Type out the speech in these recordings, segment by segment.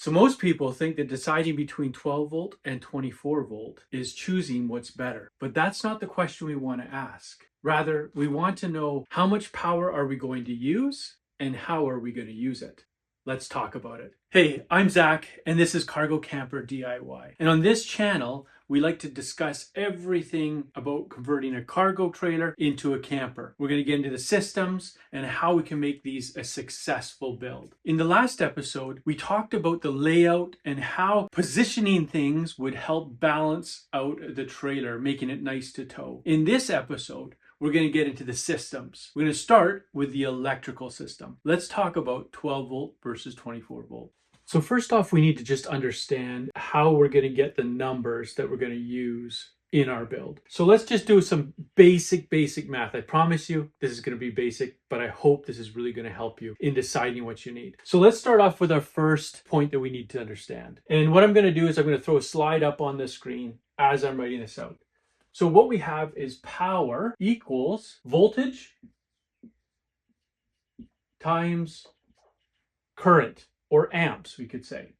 So most people think that deciding between 12 volt and 24 volt is choosing what's better. But that's not the question we want to ask. Rather, we want to know how much power are we going to use and how are we going to use it. Let's talk about it. Hey, I'm Zach, and this is Cargo Camper DIY. And on this channel, we like to discuss everything about converting a cargo trailer into a camper. We're going to get into the systems and how we can make these a successful build. In the last episode, we talked about the layout and how positioning things would help balance out the trailer, making it nice to tow. In this episode, we're going to get into the systems. We're going to start with the electrical system. Let's talk about 12 volt versus 24 volt. So first off, we need to just understand how we're going to get the numbers that we're going to use in our build. So let's just do some basic math. I promise you this is going to be basic, but I hope this is really going to help you in deciding what you need. So let's start off with our first point that we need to understand. And what I'm going to do is I'm going to throw a slide up on the screen as I'm writing this out. So what we have is power equals voltage times current, or amps, we could say.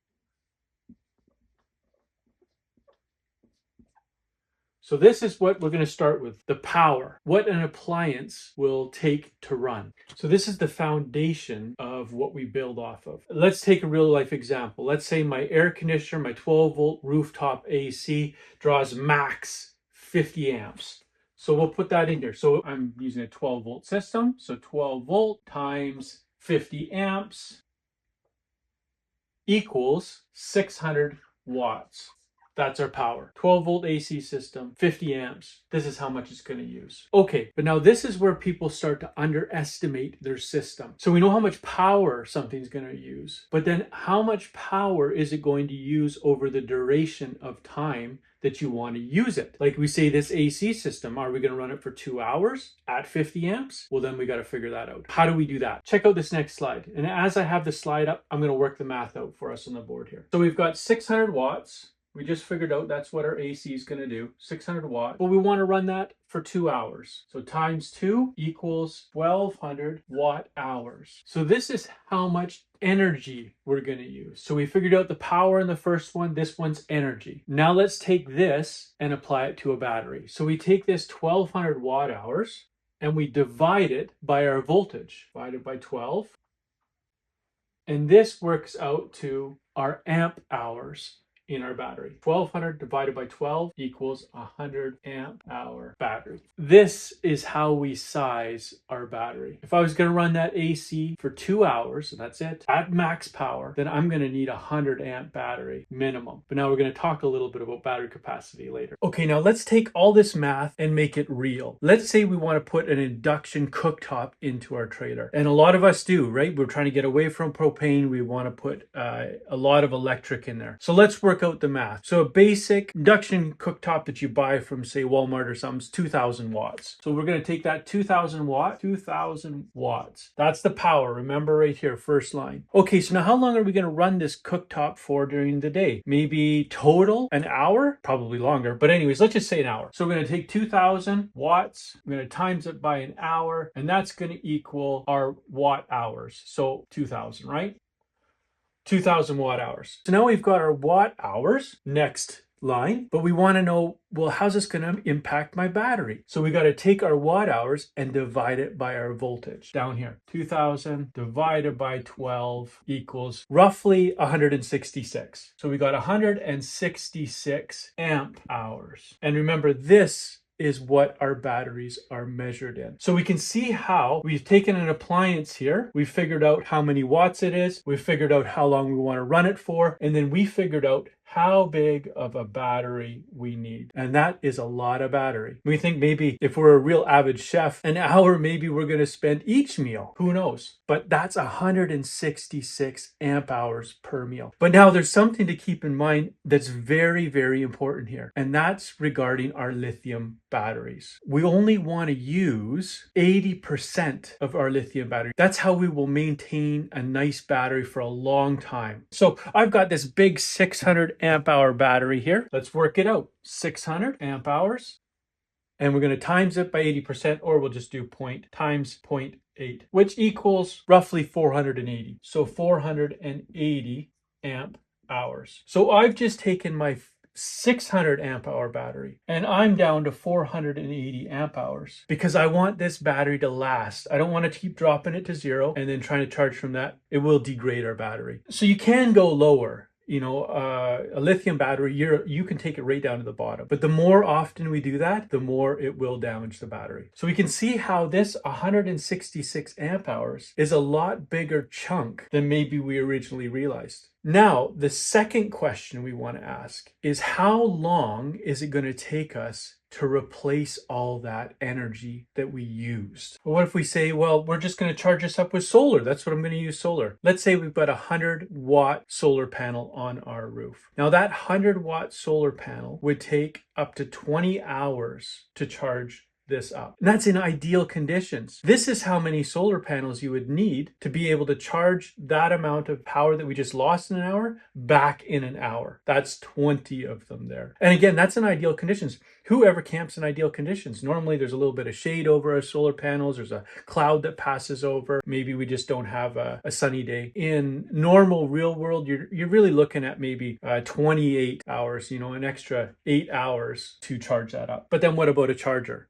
So this is what we're going to start with, the power, what an appliance will take to run. So this is the foundation of what we build off of. Let's take a real life example. Let's say my air conditioner, my 12 volt rooftop AC draws max 50 amps. So we'll put that in here. So I'm using a 12 volt system. So 12 volt times 50 amps equals 600 watts. That's our power. 12 volt AC system, 50 amps. This is how much it's going to use. Okay, but now this is where people start to underestimate their system. So we know how much power something's going to use, but then how much power is it going to use over the duration of time that you want to use it? Like we say this AC system, are we going to run it for 2 hours at 50 amps? Well, then we got to figure that out. How do we do that? Check out this next slide. And as I have the slide up, I'm going to work the math out for us on the board here. So we've got 600 watts. We just figured out that's what our AC is going to do, 600 watt. But we want to run that for 2 hours. So times 2 equals 1200 watt hours. So this is how much energy we're going to use. So we figured out the power in the first one. This one's energy. Now let's take this and apply it to a battery. So we take this 1200 watt hours and we divide it by our voltage, divided by 12. And this works out to our amp hours in our battery. 1200 divided by 12 equals 100 amp hour battery. This is how we size our battery. If I was going to run that AC for 2 hours, and that's it, at max power, then I'm going to need a 100 amp battery minimum. But now we're going to talk a little bit about battery capacity later. Okay, now let's take all this math and make it real. Let's say we want to put an induction cooktop into our trailer. And a lot of us do, right? We're trying to get away from propane. We want to put a lot of electric in there. So let's work out the math. So a basic induction cooktop that you buy from, say, Walmart or something is 2000 watts. So we're going to take that 2000 watts. That's the power. Remember right here, first line. Okay, so now how long are we going to run this cooktop for during the day? Maybe total an hour? Probably longer. But anyways, let's just say an hour. So we're going to take 2000 watts. We're going to times it by an hour, and that's going to equal our watt hours. So 2000, right? 2000 watt hours. So now we've got our watt hours, next line, but we want to know, well, how's this going to impact my battery? So we got to take our watt hours and divide it by our voltage down here. 2000 divided by 12 equals roughly 166. So we got 166 amp hours. And remember, this is what our batteries are measured in. So we can see how we've taken an appliance here. We've figured out how many watts it is. We've figured out how long we want to run it for. And then we figured out how big of a battery we need. And that is a lot of battery. We think maybe if we're a real avid chef, an hour maybe we're going to spend each meal. Who knows? But that's 166 amp hours per meal. But now there's something to keep in mind that's very, very important here. And that's regarding our lithium batteries. We only want to use 80% of our lithium battery. That's how we will maintain a nice battery for a long time. So I've got this big 600 amp hour battery here. Let's work it out. 600 amp hours. And we're going to times it by 80%, or we'll just do point times 0.8, which equals roughly 480. So 480 amp hours. So I've just taken my 600 amp hour battery and I'm down to 480 amp hours because I want this battery to last. I don't want to keep dropping it to zero and then trying to charge from that. It will degrade our battery. So you can go lower. You know, a lithium battery, you can take it right down to the bottom. But the more often we do that, the more it will damage the battery. So we can see how this 166 amp hours is a lot bigger chunk than maybe we originally realized. Now, the second question we want to ask is how long is it going to take us to replace all that energy that we used? Well, what if we say, well, we're just going to charge this up with solar? That's what I'm going to use solar. Let's say we've got a 100-watt solar panel on our roof. Now that 100-watt solar panel would take up to 20 hours to charge this up. And that's in ideal conditions. This is how many solar panels you would need to be able to charge that amount of power that we just lost in an hour back in an hour. That's 20 of them there. And again, that's in ideal conditions. Whoever camps in ideal conditions? Normally there's a little bit of shade over our solar panels. There's a cloud that passes over. Maybe we just don't have a sunny day. In normal real world, you're really looking at maybe 28 hours, you know, an extra 8 hours to charge that up. But then what about a charger?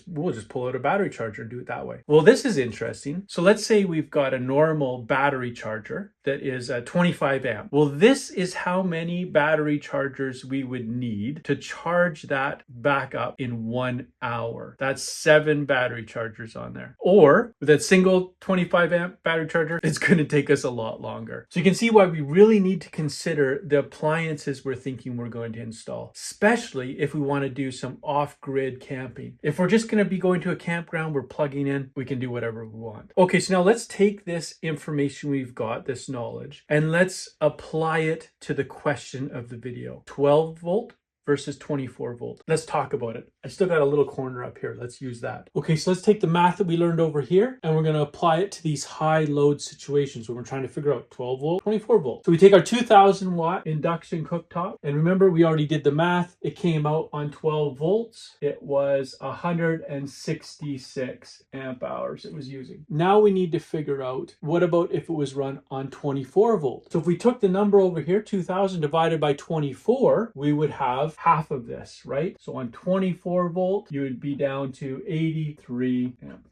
We'll just pull out a battery charger and do it that way. Well, this is interesting. So let's say we've got a normal battery charger that is 25 amp. Well, this is how many battery chargers we would need to charge that back up in 1 hour. That's 7 battery chargers on there. Or with that single 25 amp battery charger, it's going to take us a lot longer. So you can see why we really need to consider the appliances we're thinking we're going to install, especially if we want to do some off-grid camping. If we're just going to be going to a campground, we're plugging in, we can do whatever we want. Okay, so now let's take this information we've got, this knowledge, and let's apply it to the question of the video. 12 volt versus 24 volt. Let's talk about it. I still got a little corner up here. Let's use that. Okay, so let's take the math that we learned over here and we're going to apply it to these high load situations where we're trying to figure out 12 volt, 24 volt. So we take our 2000 watt induction cooktop, and remember we already did the math. It came out on 12 volts. It was 166 amp hours it was using. Now we need to figure out what about if it was run on 24 volts. So if we took the number over here, 2000 divided by 24, we would have half of this, right? So on 24 volt, you would be down to 83 amp.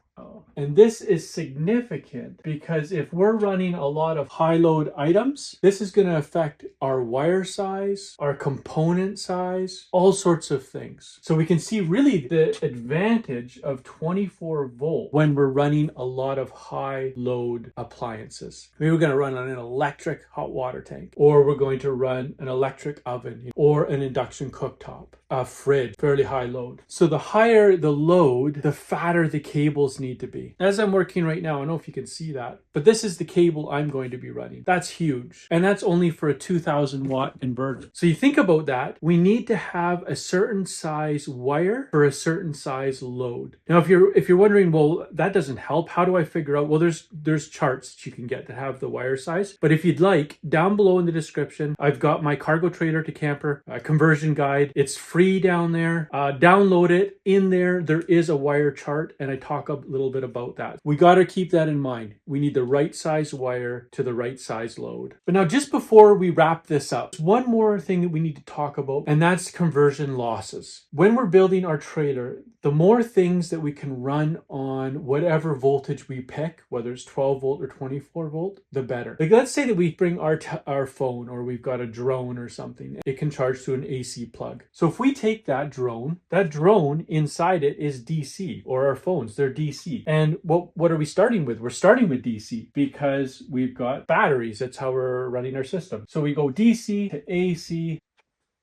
And this is significant because if we're running a lot of high load items, this is going to affect our wire size, our component size, all sorts of things. So we can see really the advantage of 24 volt when we're running a lot of high load appliances. Maybe we're going to run on an electric hot water tank, or we're going to run an electric oven, or an induction cooktop, a fridge, fairly high load. So the higher the load, the fatter the cables need to be. As I'm working right now, I don't know if you can see that, but this is the cable I'm going to be running. That's huge. And that's only for a 2000 watt inverter. So you think about that, we need to have a certain size wire for a certain size load. Now, if you're wondering, well, that doesn't help. How do I figure out? Well, there's charts that you can get that have the wire size. But if you'd like, down below in the description, I've got my cargo trailer to camper conversion guide. It's free down there. Download it. In there is a wire chart, and I talk a little bit about that. We got to keep that in mind. We need the right size wire to the right size load. But now, just before we wrap this up, one more thing that we need to talk about, and that's conversion losses. When we're building our trailer, the more things that we can run on whatever voltage we pick, whether it's 12 volt or 24 volt, the better. Like, let's say that we bring our phone, or we've got a drone or something. It can charge to an AC plug. So if we take that drone inside it is DC, or our phones, they're DC. And what are we starting with? We're starting with DC because we've got batteries. That's how we're running our system. So we go DC to AC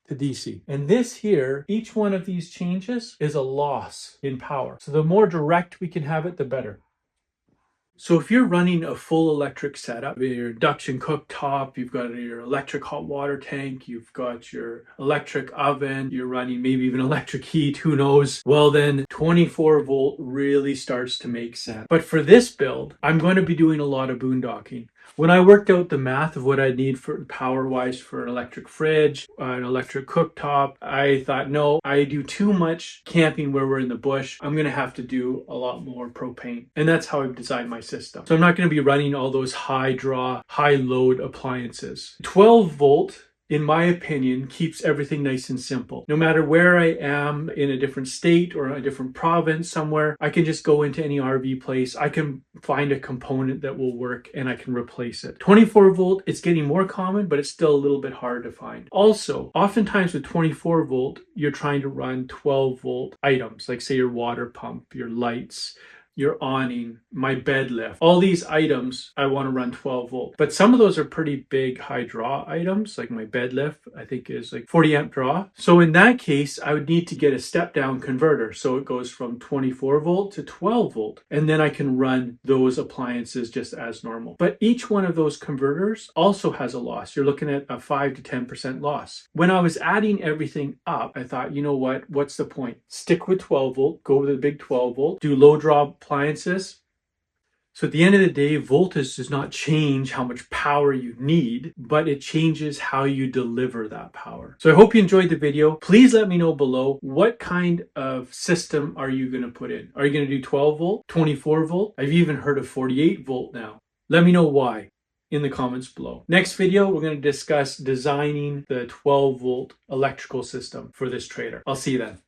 to DC. And this here, each one of these changes is a loss in power. So the more direct we can have it, the better. So if you're running a full electric setup, your induction cooktop, you've got your electric hot water tank, you've got your electric oven, you're running maybe even electric heat, who knows? Well, then 24 volt really starts to make sense. But for this build, I'm going to be doing a lot of boondocking. When I worked out the math of what I need for power-wise for an electric fridge, an electric cooktop, I thought, no, I do too much camping where we're in the bush. I'm going to have to do a lot more propane. And that's how I've designed my system. So I'm not going to be running all those high draw, high load appliances. 12 volt, in my opinion, keeps everything nice and simple. No matter where I am in a different state or a different province somewhere, I can just go into any RV place. I can find a component that will work and I can replace it. 24 volt, it's getting more common, but it's still a little bit hard to find. Also, oftentimes with 24 volt, you're trying to run 12 volt items, like say your water pump, your lights, your awning, my bed lift. All these items, I want to run 12 volt. But some of those are pretty big high draw items, like my bed lift, I think is like 40 amp draw. So in that case, I would need to get a step down converter. So it goes from 24 volt to 12 volt. And then I can run those appliances just as normal. But each one of those converters also has a loss. You're looking at a 5 to 10% loss. When I was adding everything up, I thought, you know what? What's the point? Stick with 12 volt, go with the big 12 volt, do low draw appliances. So at the end of the day, voltage does not change how much power you need, but it changes how you deliver that power. So I hope you enjoyed the video. Please let me know below, what kind of system are you going to put in? Are you going to do 12 volt, 24 volt? I've even heard of 48 volt now. Let me know why in the comments below. Next video, we're going to discuss designing the 12 volt electrical system for this trailer. I'll see you then.